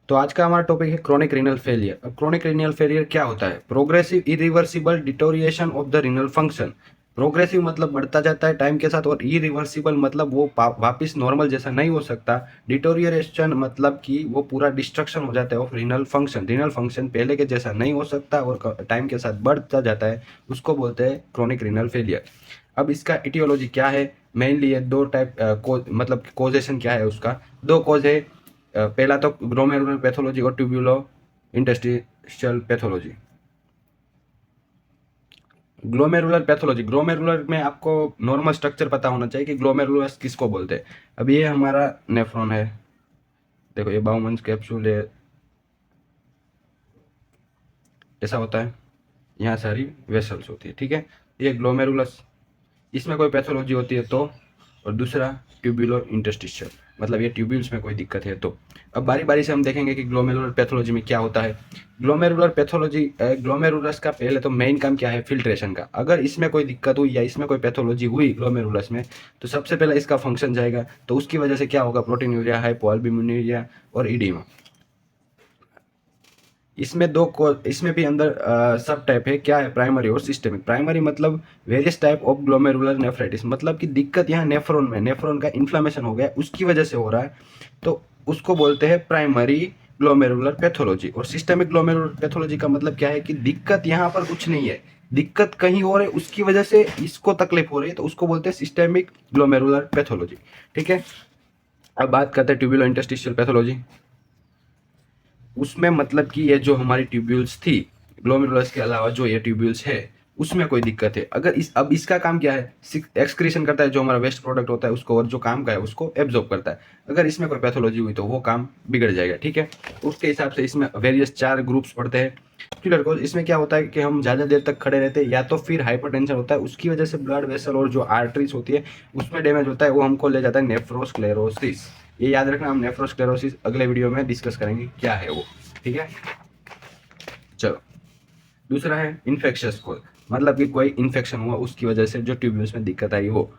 तो आज का हमारा टॉपिक है क्रोनिक रीनल फेलियर। अब क्रोनिक रीनल फेलियर क्या होता है? Progressive irreversible deterioration of the renal function. Progressive मतलब बढ़ता जाता है टाइम के साथ, और इरिवर्सिबल मतलब वो वापिस नॉर्मल जैसा नहीं हो सकता। डिटोरिएशन मतलब कि वो पूरा डिस्ट्रक्शन हो जाता है of renal function. Renal function पहले के जैसा नहीं हो सकता और टाइम के साथ बढ़ता जाता है, उसको बोलते हैं क्रोनिक रीनल फेलियर। अब इसका इटियोलॉजी क्या है? मेनली ये दो टाइप मतलब कोजेशन क्या है उसका? दो कोज है। पहला तो ग्लोमेरुलर पैथोलॉजी और tubulo interstitial pathology. Glomerular pathology, glomerular में आपको नॉर्मल स्ट्रक्चर पता होना चाहिए कि ग्लोमेरुलस किसको बोलते हैं। अब ये हमारा नेफ्रॉन है, देखो ये बाउमन्स कैप्सूल है, ऐसा होता है। यहाँ सारी वेसल्स होती है, ठीक है। ये ग्लोमेरुलस, इसमें कोई पैथोलॉजी होती है तो। और दूसरा ट्यूब्यूलो इंटरस्टिशियल, मतलब ये ट्यूब्यूल्स में कोई दिक्कत है तो। अब बारी बारी से हम देखेंगे कि ग्लोमेरुलर पैथोलॉजी में क्या होता है। ग्लोमेरुलर पैथोलॉजी, ग्लोमेरुलस का पहले तो मेन काम क्या है? फिल्ट्रेशन का। अगर इसमें कोई दिक्कत हुई या इसमें कोई पैथोलॉजी हुई ग्लोमेरुलस में, तो सबसे पहले इसका फंक्शन जाएगा। तो उसकी वजह से क्या होगा? प्रोटीन यूरिया, हाइपोअल्बुमिनुरिया और इडीमा। इसमें इसमें भी अंदर सब टाइप है। क्या है? प्राइमरी और सिस्टेमिक। प्राइमरी मतलब various type of glomerular nephritis, मतलब कि दिक्कत यहाँ नेफ्रॉन में, नेफ्रॉन का इन्फ्लामेशन हो गया, उसकी वजह से हो रहा है, तो उसको बोलते हैं प्राइमरी ग्लोमेरुलर पैथोलॉजी। और सिस्टेमिक ग्लोमेरुलर पैथोलॉजी का मतलब क्या है कि दिक्कत यहाँ पर कुछ नहीं है, दिक्कत कहीं और है, उसकी वजह से इसको तकलीफ हो रही है, तो उसको बोलते हैं सिस्टेमिक ग्लोमेरुलर पैथोलॉजी, ठीक है। अब बात करते हैं ट्यूब्यूलो इंटरस्टिशियल पैथोलॉजी। उसमें मतलब कि ये जो हमारी ट्यूब्यूल्स थी, ग्लोमेरुलस के अलावा जो ये ट्यूब्यूल्स है, उसमें कोई दिक्कत है। अगर अब इसका काम क्या है? एक्सक्रीशन करता है, जो हमारा वेस्ट प्रोडक्ट होता है उसको, और जो काम का है उसको एब्जॉर्ब करता है। अगर इसमें कोई पैथोलॉजी हुई तो वो काम बिगड़ जाएगा, ठीक है। उसके हिसाब से इसमें वेरियस 4 ग्रुप्स पढ़ते हैं। फिलर कोज, इसमें क्या होता है कि हम ज़्यादा देर तक खड़े रहते हैं, या तो फिर हाइपरटेंशन होता है, उसकी वजह से ब्लड वेसल और जो आर्टरीज होती है उसमें डैमेज होता है, वो हमको ले जाता है नेफ्रोस्क्लेरोसिस। ये याद रखना, हम नेफ्रोस्क्लेरोसिस अगले वीडियो में डिस्कस करेंगे क्या है वो, ठीक है। चलो, दूसरा है इन्फेक्शियस कोज, मतलब कि कोई इन्फेक्शन हुआ उसकी वजह से जो ट्यूब्यूल्स में दिक्कत आई हो,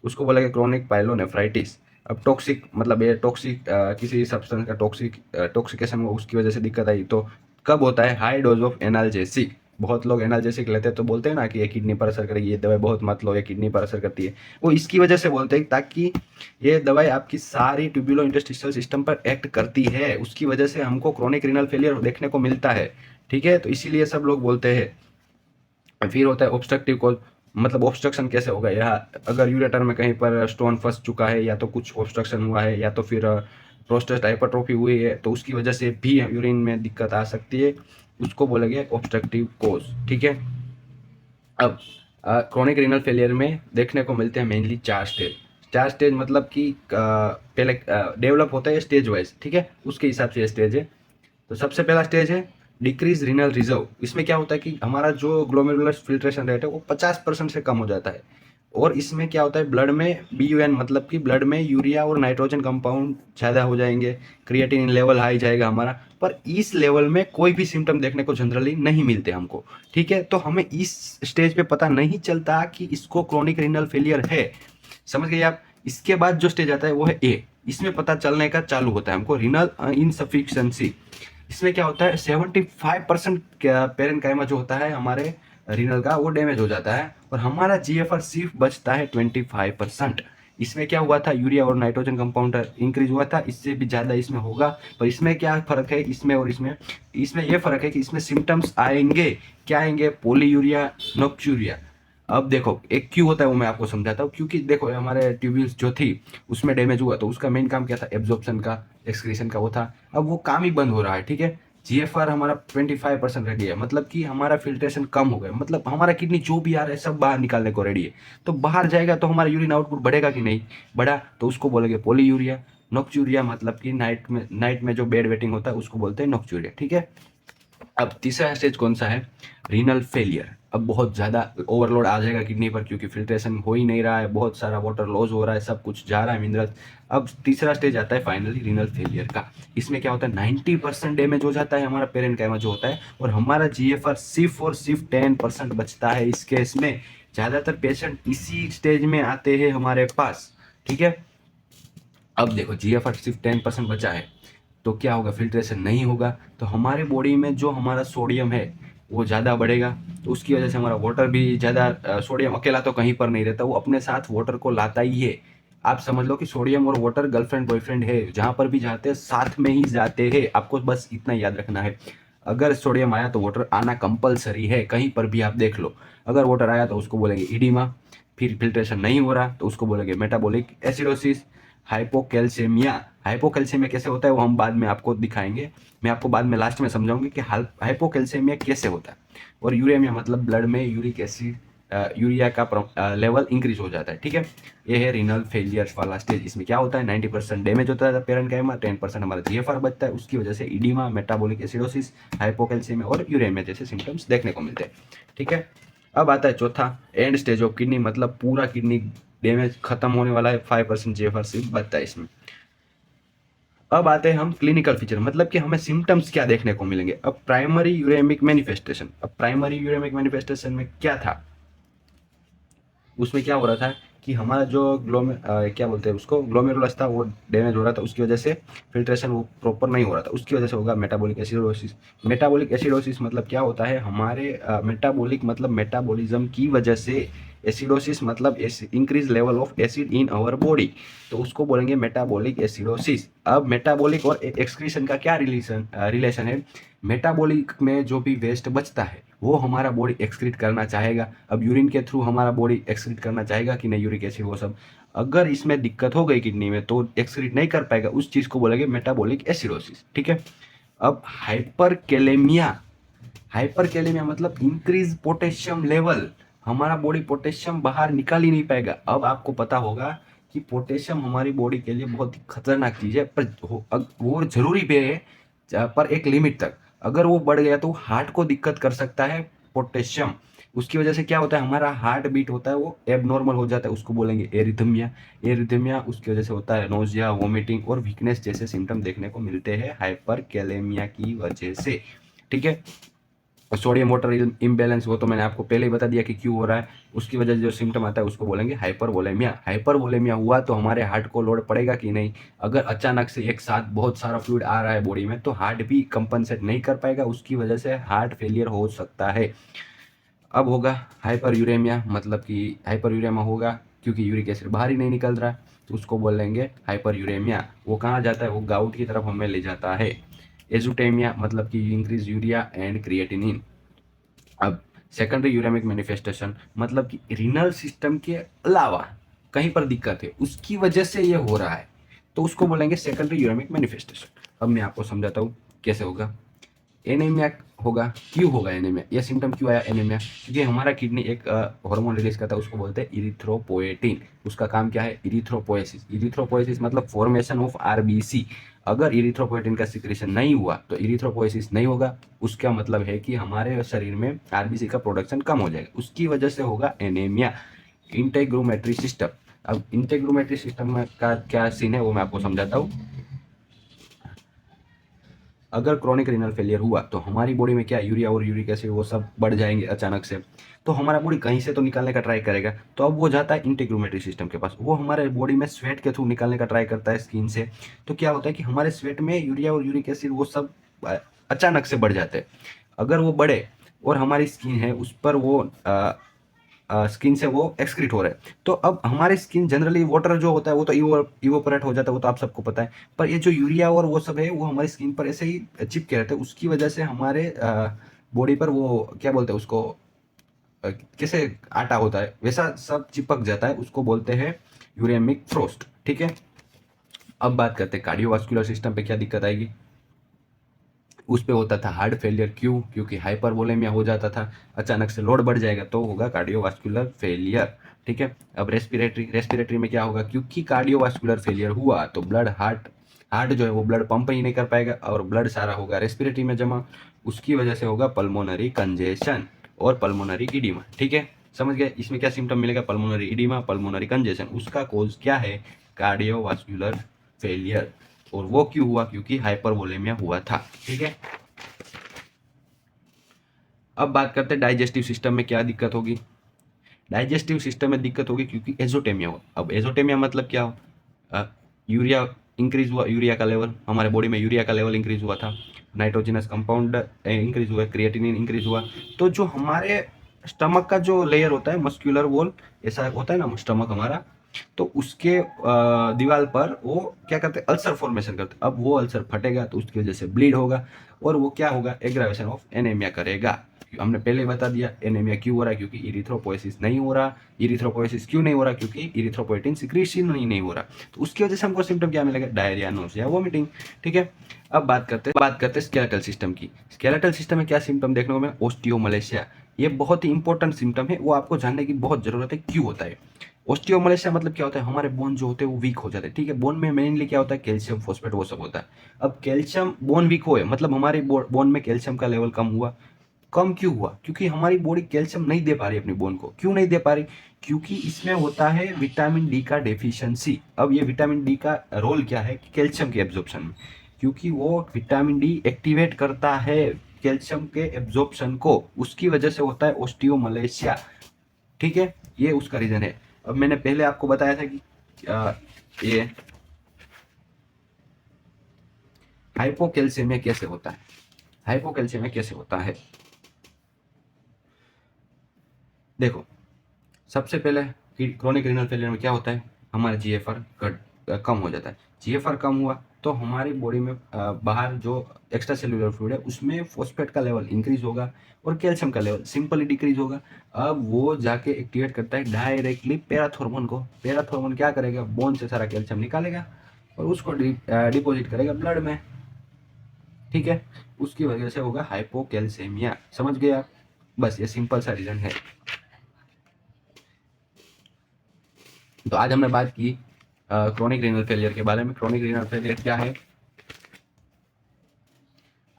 उसको बोला गया क्रोनिक पाइलोनेफ्राइटिस। अब टॉक्सिक मतलब ये टॉक्सिक किसी सब्सटेंस का टॉक्सिकेशन हुआ उसकी वजह से दिक्कत आई, तो कब होता है? High dose of analgesic. बहुत लोग एनाल्जेसिक लेते हैं तो बोलते हैं ना कि ये किडनी पर असर करेगी, ये दवाई बहुत मत लो, ये किडनी पर असर करती है। वो इसकी वजह से बोलते हैं ताकि ये दवाई आपकी सारी ट्यूब्यूलो इंटरस्टिशियल सिस्टम पर एक्ट करती है, उसकी वजह से हमको क्रोनिक रीनल फेलियर देखने को मिलता है, ठीक है। तो इसीलिए सब लोग बोलते हैं। फिर होता है ऑब्स्ट्रक्टिव कॉज, मतलब ऑब्स्ट्रक्शन कैसे होगा? यहाँ अगर यूरेटर में कहीं पर स्टोन फंस चुका है, या तो कुछ ऑब्स्ट्रक्शन हुआ है, या तो फिर प्रोस्टेट हाइपरट्रोफी हुई है, तो उसकी वजह से भी यूरिन में दिक्कत आ सकती है, उसको बोला गया ऑब्स्ट्रक्टिव कॉज, ठीक है। अब क्रोनिक रीनल फेलियर में देखने को मिलते हैं मेनली 4 स्टेज। 4 स्टेज मतलब कि पहले डेवलप होता है स्टेज वाइज, ठीक है, उसके हिसाब से ये स्टेज है। तो सबसे पहला स्टेज है डिक्रीज रीनल रिजर्व। इसमें क्या होता है कि हमारा जो ग्लोमेरुलर फिल्ट्रेशन रेट है वो 50% से कम हो जाता है। और इसमें क्या होता है? ब्लड में BUN मतलब कि ब्लड में यूरिया और नाइट्रोजन कंपाउंड ज़्यादा हो जाएंगे, क्रिएटिनिन लेवल हाई जाएगा हमारा। पर इस लेवल में कोई भी सिम्टम देखने को जनरली नहीं मिलते हमको, ठीक है। तो हमें इस स्टेज पे पता नहीं चलता कि इसको क्रोनिक रीनल फेलियर है, समझ गए आप। इसके बाद जो स्टेज आता है वो है ए, इसमें पता चलने का चालू होता है हमको रीनल इनसफिशिएंसी। इसमें क्या होता है? 75% पेरेन्काइमा जो होता है हमारे रीनल का, वो डैमेज हो जाता है, और हमारा GFR सिर्फ बचता है 25%। इसमें क्या हुआ था? यूरिया और नाइट्रोजन कंपाउंड इंक्रीज हुआ था, इससे भी ज़्यादा इसमें होगा। पर इसमें क्या फ़र्क है इसमें और इसमें? इसमें ये फ़र्क है कि इसमें सिम्टम्स आएंगे, क्या आएंगे? पोलीयूरिया, नॉक्चूरिया। अब देखो एक क्यों होता है वो मैं आपको समझाता हूँ। क्योंकि देखो हमारे ट्यूब्यूल्स जो थी उसमें डैमेज हुआ, तो उसका मेन काम क्या था? एब्जॉर्प्शन का, एक्सक्रीशन का वो था। अब वो काम ही बंद हो रहा है, ठीक है। GFR हमारा 25% रह गया, मतलब कि हमारा फिल्ट्रेशन कम हो गया, मतलब हमारा किडनी जो भी आ रहा है सब बाहर निकालने को रेडी है। तो बाहर जाएगा तो हमारा यूरिन आउटपुट बढ़ेगा कि नहीं? बढ़ा, तो उसको बोलेंगे पोलीयूरिया। नॉक्चूरिया मतलब कि नाइट में जो बेड वेटिंग होता है उसको बोलते हैं नॉक्चूरिया, ठीक है। अब तीसरा स्टेज कौन सा है? Renal failure. अब बहुत ज़्यादा ओवरलोड आ जाएगा किडनी पर, क्योंकि फिल्ट्रेशन हो ही नहीं रहा है, बहुत सारा वाटर लॉस हो रहा है, सब कुछ जा रहा है मिनरल। अब तीसरा स्टेज आता है फाइनली रीनल फेलियर का। इसमें क्या होता है? 90% डैमेज हो जाता है हमारा पेरेन्काइमा जो होता है, और हमारा GFR सिर्फ और सिर्फ 10% बचता है इस केस में। ज़्यादातर पेशेंट इसी स्टेज में आते हैं हमारे पास, ठीक है। अब देखो GFR सिर्फ 10% बचा है, तो क्या होगा, फिल्ट्रेशन नहीं होगा, तो हमारे बॉडी में जो हमारा सोडियम है वो ज़्यादा बढ़ेगा, तो उसकी वजह से हमारा वाटर भी ज़्यादा, सोडियम अकेला तो कहीं पर नहीं रहता, वो अपने साथ वाटर को लाता ही है। आप समझ लो कि सोडियम और वाटर गर्लफ्रेंड बॉयफ्रेंड है, जहाँ पर भी जाते हैं साथ में ही जाते हैं, आपको बस इतना याद रखना है। अगर सोडियम आया तो वाटर आना कंपलसरी है, कहीं पर भी आप देख लो। अगर वाटर आया तो उसको बोलेंगे इडीमा, फिर फिल्ट्रेशन नहीं हो रहा तो उसको बोलेंगे मेटाबॉलिक एसिडोसिस, हाइपोकैल्सेमिया। हाइपोकैल्सेमिया कैसे होता है वो हम बाद में आपको दिखाएंगे, मैं आपको बाद में लास्ट में समझाऊंगी कि हाइपोकैल्सेमिया कैसे होता है। और यूरेमिया मतलब ब्लड में यूरिक एसिड, यूरिया का लेवल इंक्रीज हो जाता है, ठीक है। ये है रीनल फेलियर्स वाला स्टेज। इसमें क्या होता है, 90% डैमेज होता है पेरेन्काइमा, 10% हमारा जीएफआर बचता है, उसकी वजह से इडीमा, मेटाबॉलिक एसिडोसिस, हाइपोकैल्सेमिया और यूरेमिया जैसे सिम्टम्स देखने को मिलते हैं, ठीक है। अब आता है चौथा, एंड स्टेज ऑफ किडनी, मतलब पूरा किडनी डैमेज खत्म होने वाला है, 5% जीएफआर सिर्फ बचता है इसमें। अब आते हैं हम क्लिनिकल फीचर, मतलब कि हमें सिम्टम्स क्या देखने को मिलेंगे। अब प्राइमरी यूरेमिक मैनिफेस्टेशन, अब प्राइमरी यूरेमिक मैनिफेस्टेशन में क्या था, उसमें क्या हो रहा था कि हमारा जो क्या बोलते हैं उसको, ग्लोमेरुलस था वो डैमेज हो रहा था, उसकी वजह से फिल्ट्रेशन वो प्रॉपर नहीं हो रहा था, उसकी वजह से होगा मेटाबॉलिक एसिडोसिस। मेटाबॉलिक एसिडोसिस मतलब क्या होता है, हमारे मेटाबॉलिक मतलब मेटाबॉलिज्म की वजह से, एसिडोसिस मतलब increase level of acid in our body, तो उसको बोलेंगे मेटाबॉलिक एसिडोसिस। अब मेटाबॉलिक और एक्सक्रीशन का क्या रिलेशन है, मेटाबॉलिक में जो भी वेस्ट बचता है वो हमारा बॉडी एक्सक्रीट करना चाहेगा। अब यूरिन के थ्रू हमारा बॉडी एक्सक्रीट करना चाहेगा कि नहीं, यूरिक एसिड वो सब, अगर इसमें दिक्कत हो गई किडनी में तो एक्सक्रीट नहीं कर पाएगा, उस चीज को बोलेंगे मेटाबॉलिक एसिडोसिस, ठीक है। अब हाइपरकेलेमिया, हाइपरकेलेमिया मतलब इंक्रीज पोटेशियम लेवल, हमारा बॉडी पोटेशियम बाहर निकाल ही नहीं पाएगा। अब आपको पता होगा कि पोटेशियम हमारी बॉडी के लिए बहुत ही खतरनाक चीज है, पर वो जरूरी भी है, पर एक लिमिट तक। अगर वो बढ़ गया तो हार्ट को दिक्कत कर सकता है पोटेशियम, उसकी वजह से क्या होता है, हमारा हार्ट बीट होता है वो एबनॉर्मल हो जाता है, उसको बोलेंगे एरिथमिया। एरिथमिया उसकी वजह से होता है नोजिया, वोमिटिंग और वीकनेस जैसे सिम्टम देखने को मिलते हैं हाइपरकेलेमिया की वजह से, ठीक है। सोडियम वाटर इम्बैलेंस, वो तो मैंने आपको पहले ही बता दिया कि क्यों हो रहा है, उसकी वजह से जो सिम्टम आता है उसको बोलेंगे हाइपरवोलेमिया। हाइपरवोलेमिया हुआ तो हमारे हार्ट को लोड पड़ेगा कि नहीं, अगर अचानक से एक साथ बहुत सारा फ्लूइड आ रहा है बॉडी में तो हार्ट भी कंपनसेट नहीं कर पाएगा, उसकी वजह से हार्ट फेलियर हो सकता है। अब होगा हाइपर यूरेमिया, मतलब कि हाइपर यूरेमिया होगा क्योंकि यूरिक एसिड बाहर ही नहीं निकल रहा है, तो उसको बोलेंगे हाइपर यूरेमिया। वो कहाँ जाता है, वो गाउट की तरफ हमें ले जाता है। एजुटेमिया मतलब कि इंक्रीज यूरिया एंड क्रिएटिनिन। अब सेकेंडरी यूरेमिक मैनिफेस्टेशन मतलब कि रीनल सिस्टम के अलावा कहीं पर दिक्कत है, उसकी वजह से ये हो रहा है, तो उसको बोलेंगे सेकेंडरी यूरेमिक मैनिफेस्टेशन। अब मैं आपको समझाता हूँ कैसे होगा। एनीमिया होगा, क्यों होगा एनीमिया, यह सिम्टम क्यों आया एनीमिया, क्योंकि हमारा किडनी एक हार्मोन रिलीज करता है, उसको बोलते हैं इरिथ्रोपोएटिन। उसका काम क्या है, इरिथ्रोपोएसिस। इरिथ्रोपोएसिस मतलब फॉर्मेशन ऑफ आरबीसी। अगर इरिथ्रोपोएटिन का सिक्रेशन नहीं हुआ तो इरिथ्रोपोएसिस नहीं होगा, उसका मतलब है कि हमारे शरीर में आरबीसी का प्रोडक्शन कम हो जाएगा, उसकी वजह से होगा एनीमिया। इंटेग्रोमेट्री सिस्टम, अब इंटेग्रोमेट्री सिस्टम में का क्या सीन है वो मैं आपको समझाता हूँ। अगर क्रॉनिक रीनल फेलियर हुआ तो हमारी बॉडी में क्या, यूरिया और यूरिक एसिड वो सब बढ़ जाएंगे अचानक से, तो हमारा बॉडी कहीं से तो निकालने का ट्राई करेगा, तो अब वो जाता है इंटीग्रोमेट्री सिस्टम के पास, वो हमारे बॉडी में स्वेट के थ्रू निकालने का ट्राई करता है स्किन से। तो क्या होता है कि हमारे स्वेट में यूरिया और यूरिक एसिड वो सब अचानक से बढ़ जाते हैं। अगर वो बढ़े और हमारी स्किन है उस पर वो स्किन से वो एक्सक्रीट हो रहा है, तो अब हमारी स्किन जनरली वाटर जो होता है वो तो इवोपरेट हो जाता है, वो तो आप सबको पता है, पर ये जो यूरिया और वो सब है वो हमारी स्किन पर ऐसे ही चिपके रहते हैं, उसकी वजह से हमारे बॉडी पर वो क्या बोलते हैं उसको, कैसे आटा होता है वैसा सब चिपक जाता है, उसको बोलते हैं यूरेमिक फ्रोस्ट, ठीक है। अब बात करते हैं कार्डियोवास्कुलर सिस्टम पे क्या दिक्कत आएगी। उस पे होता था हार्ट फेलियर, क्यों, क्योंकि हाइपरवोलेमिया हो जाता था, अचानक से लोड बढ़ जाएगा तो होगा कार्डियोवास्कुलर फेलियर, ठीक है। अब रेस्पिरेटरी, रेस्पिरेटरी में क्या होगा, क्योंकि कार्डियोवास्कुलर फेलियर हुआ तो ब्लड हार्ट हार्ट जो है वो ब्लड पंप ही नहीं कर पाएगा और ब्लड सारा होगा रेस्पिरेटरी में जमा, उसकी वजह से होगा पल्मोनरी कंजेशन और पल्मोनरी इडीमा, ठीक है। समझ गए, इसमें क्या सिम्टम मिलेगा, पल्मोनरी इडीमा, पल्मोनरी कंजेशन, उसका कोज क्या है, कार्डियोवास्कुलर फेलियर। और वो क्यों हुआ, क्योंकि हाइपरवोलेमिया हुआ था, ठीक है। अब बात करते हैं डाइजेस्टिव सिस्टम में क्या दिक्कत होगी। डाइजेस्टिव सिस्टम में दिक्कत होगी क्योंकि एजोटेमिया हो। अब एजोटेमिया मतलब क्या हो, यूरिया इंक्रीज हुआ यूरिया का लेवल, हमारे बॉडी में यूरिया का लेवल इंक्रीज हुआ था, नाइट्रोजनस कंपाउंड इंक्रीज हुआ, क्रिएटिनिन इंक्रीज हुआ। तो जो हमारे स्टमक का जो लेयर होता है, मस्क्यूलर वॉल ऐसा होता है ना स्टमक हमारा, तो उसके दीवार पर वो क्या करते हैं, अल्सर फॉर्मेशन करते हैं। अब वो अल्सर फटेगा तो उसकी वजह से ब्लीड होगा, और वो क्या होगा, एग्रावेशन ऑफ एनीमिया करेगा। हमने पहले ही बता दिया एनीमिया क्यों हो रहा है, क्योंकि इरिथ्रोपोएसिस नहीं हो रहा। इरिथ्रोपोएसिस क्यों नहीं हो रहा, क्योंकि इरिथ्रोपोएटिन सिक्रीशन नहीं हो रहा। तो उसकी वजह से हमको सिम्टम क्या मिलेगा, डायरिया, नोजिया, वोमिटिंग। ठीक है, अब बात करते हैं स्केलेटल सिस्टम की। स्केलेटल सिस्टम में क्या सिम्टम देखने को मिले, ओस्टियोमलेशिया। ये बहुत ही इंपॉर्टेंट सिम्टम है, वो आपको जानने की बहुत जरूरत है क्यों होता है। ओस्टियोमलेशिया मतलब क्या होता है, हमारे बोन जो होते हैं वो वीक हो जाते हैं। ठीक है, बोन में मेनली क्या होता है, कैल्शियम, फॉस्फेट, वो सब होता है। अब कैल्शियम बोन वीक हुए मतलब हमारे बोन में कैल्शियम का लेवल कम हुआ। कम क्यों हुआ, क्योंकि हमारी बॉडी कैल्शियम नहीं दे पा रही अपनी बोन को। क्यों नहीं दे पा रही, क्योंकि इसमें होता है विटामिन डी का डेफिशिएंसी। अब ये विटामिन डी का रोल क्या है कि कैल्शियम के एब्जॉर्प्शन में, क्योंकि वो विटामिन डी एक्टिवेट करता है कैल्शियम के एब्जॉर्प्शन को, उसकी वजह से होता है ओस्टियोमलेशिया। ठीक है, ये उसका रीजन है। अब मैंने पहले आपको बताया था कि ये हाइपोकैल्सियमिया कैसे होता है। हाइपोकैल्सियमिया कैसे होता है, देखो, सबसे पहले क्रोनिक रीनल फेलियर में क्या होता है, हमारा जीएफआर कम हो जाता है। जीएफआर कम हुआ तो हमारी बॉडी में बाहर जो एक्स्ट्रा सेलुलर फ्लूइड है उसमें फॉस्फेट का लेवल इंक्रीज होगा और कैल्शियम का लेवल सिंपली डिक्रीज होगा। अब वो जाके एक्टिवेट करता है डायरेक्टली पैराथॉर्मोन को। पैराथॉर्मोन क्या करेगा, बोन से सारा कैल्शियम निकालेगा और उसको डिपॉजिट करेगा ब्लड में। ठीक है, उसकी वजह से होगा हाइपोकैल्सेमिया। समझ गए आप, बस ये सिंपल सा रीजन है। तो आज हमने बात की क्रोनिक रीनल फेलियर के बारे में। क्रोनिक रीनल फेलियर क्या है,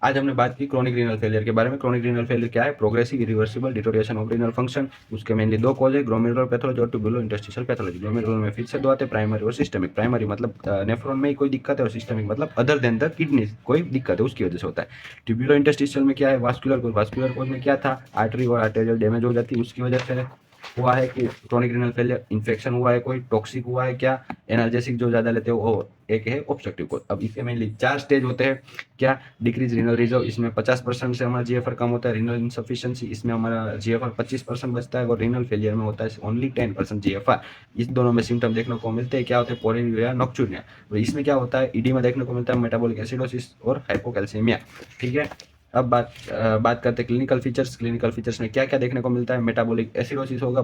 आज हमने बात की क्रोनिक रीनल फेलियर के बारे में। क्रोनिक रीनल फेलियर क्या है, progressive irreversible deterioration of renal function. उसके मेनली दो कॉज है, ग्लोमेरुलर पैथोलॉजी और ट्यूबुलो इंटरस्टिशियल पैथोलॉजी। ग्लोमेरुलर में फिर से दो आते हैं, प्राइमरी और सिस्टमिक। प्राइमरी मतलब नेफ्रॉन में ही कोई दिक्कत है, और सिस्टमिक मतलब अदर देन द किडनी कोई दिक्कत है, उसकी वजह से होता है। ट्यूबुलो इंटरस्टिशियल में क्या है, वास्कुलर कोज। वास्कुलर कोज में क्या था, आर्टरी और आर्टेरियल डैमेज हो जाती है, उसकी वजह से हुआ है कि क्रोनिक रीनल फेलियर। इन्फेक्शन हुआ है, कोई टॉक्सिक हुआ है क्या, एनाल्जेसिक जो ज्यादा लेते हो, और एक है ऑब्स्ट्रक्टिव कोज। अब इसके मेनली 4 स्टेज होते हैं। क्या, डिक्रीज रीनल रिजर्व, इसमें 50% से हमारा जीएफआर कम होता है। रीनल इनसफिशिएंसी, इसमें हमारा जीएफआर 25% बचता है, और रीनल फेलियर में होता है ओनली 10% जीएफआर। इस दोनों में सिम्टम देखने को मिलते हैं, क्या होते हैं, पोलियूरिया, नॉक्चुरिया। और इसमें क्या होता है, ईडीमा देखने को मिलता है, मेटाबॉलिक एसिडोसिस और हाइपोकैल्सेमिया। ठीक है, अब बात करते हैं क्लिनिकल फीचर्स। क्लिनिकल फीचर्स में क्या क्या देखने को मिलता है, मेटाबॉलिक एसिडोसिस होगा,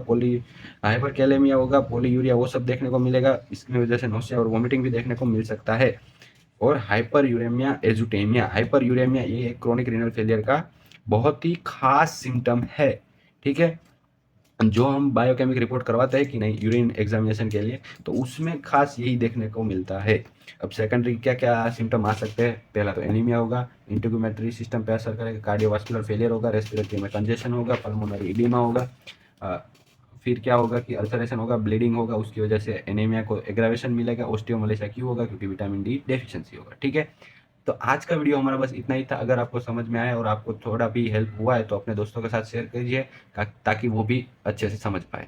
हाइपरकैलेमिया होगा, पॉलीयूरिया, वो सब देखने को मिलेगा। इसकी वजह से नोसिया और वोमिटिंग भी देखने को मिल सकता है। और हाइपर यूरेमिया, एजुटेमिया। हाइपर यूरेमिया ये एक क्रोनिक रीनल फेलियर का बहुत ही खास सिम्टम है। ठीक है, जो हम बायोकेमिक रिपोर्ट करवाते हैं कि नहीं यूरिन एग्जामिनेशन के लिए, तो उसमें खास यही देखने को मिलता है। अब सेकेंडरी क्या क्या सिम्टम आ सकते हैं, पहला तो एनीमिया होगा, इंटीग्यूमेटरी सिस्टम पे असर करेगा, कार्डियोवास्कुलर फेलियर होगा, रेस्पिरेटरी में कंजेशन होगा, पल्मोनरी इडीमा होगा। फिर क्या होगा कि अल्सरेशन होगा, ब्लीडिंग होगा, उसकी वजह से एनीमिया को एग्रावेशन मिलेगा। ओस्टियोमलेशिया क्यों होगा, क्योंकि विटामिन डी डेफिशिएंसी होगा। ठीक है, तो आज का वीडियो हमारा बस इतना ही था। अगर आपको समझ में आया और आपको थोड़ा भी हेल्प हुआ है तो अपने दोस्तों के साथ शेयर कीजिए, ताकि वो भी अच्छे से समझ पाए।